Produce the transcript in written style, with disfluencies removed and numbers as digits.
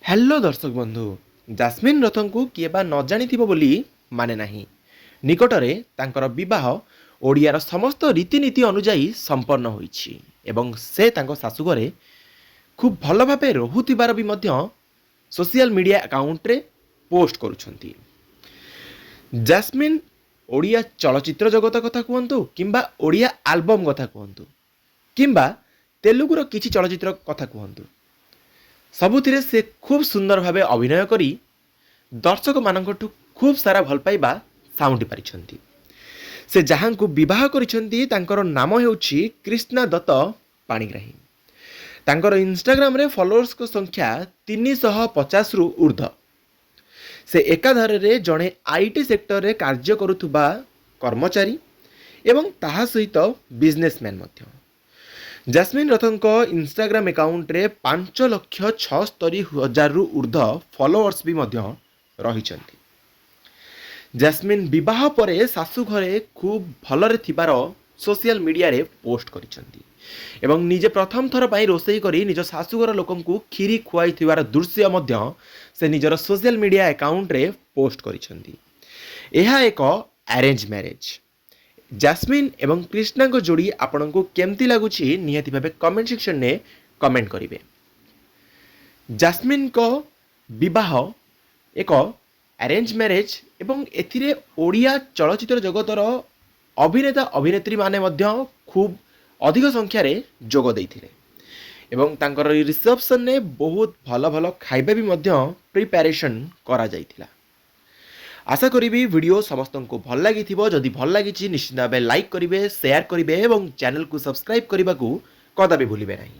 Hello दर्शक बंधु jasmine Rathan को किए बा न जानी बोली माने नाही निकटरे तांकर विवाह ओडियार समस्त रीतिनीति अनुजाई संपन्न होईछि एवं से तांको शाशुघरे खूब भल भावे रहुथिबार भी मध्य सोशल मीडिया अकाउंट रे पोस्ट करुछंती। जास्मिन ओडिया चलचित्र जगत कथा कहतु किंबा ओडिया आल्बम कथा कहतु किंबा तेलुगुर किछि चलचित्र कथा कहतु सबुथिरे से खूब सुंदर भावे अभिनय करी दर्शक मानकठु खूब सारा भल पाइबा साउंडी पारिछंती। से जहां को विवाह करिछंती तांकर नाम हेउछि कृष्णा दत्त पाणिग्राही। तांकर इंस्टाग्राम रे फॉलोअर्स को संख्या 350 रु ऊर्ध्व। से एकाधार रे जणे आईटी सेक्टर रे कार्य करुथुबा कर्मचारी एवं ताहा सहित बिजनेसमैन मध्य। जास्मिन रथन को इंस्टाग्राम अकाउंट रे 5,76,000 रु ऊर्ध्व फॉलोअर्स भी मध्य रहिछंती। जास्मिन विवाह परे सासु घरे खूब भलरे थिबार सोशल मीडिया रे पोस्ट करिछंती एवं निजे प्रथम थर पई रोसई करी निज सासुघर लोकंकु खीरी खुआई थिबार दृश्य मध्य से निजर सोशल मीडिया अकाउंट रे पोस्ट करिछंती। एहा एक अरेंज मैरिज। जास्मिन एवं कृष्णा को जोड़ी आपण को केमती लगुची निहाती भावे कमेंट सेक्शन ने कमेंट करिवे। जास्मिन को विवाह एक अरेंज मैरिज एवं एथिरे ओडिया चलचित्र जगतर अभिनेता अभिनेत्री माने मध्य खूब अधिक संख्या रे जोग देइथिले एवं तांकर रिसेप्शन ने बहुत भल भल खाइबा भी मध्य प्रिपरेशन करा जाइथिला। आशा करी वीडियो समस्त को भल लगी जदि भल लगी निश्चित भाव लाइक करेंगे शेयर करेंगे और चैनल को सब्सक्राइब करने को कदापि भूलिबे नहीं।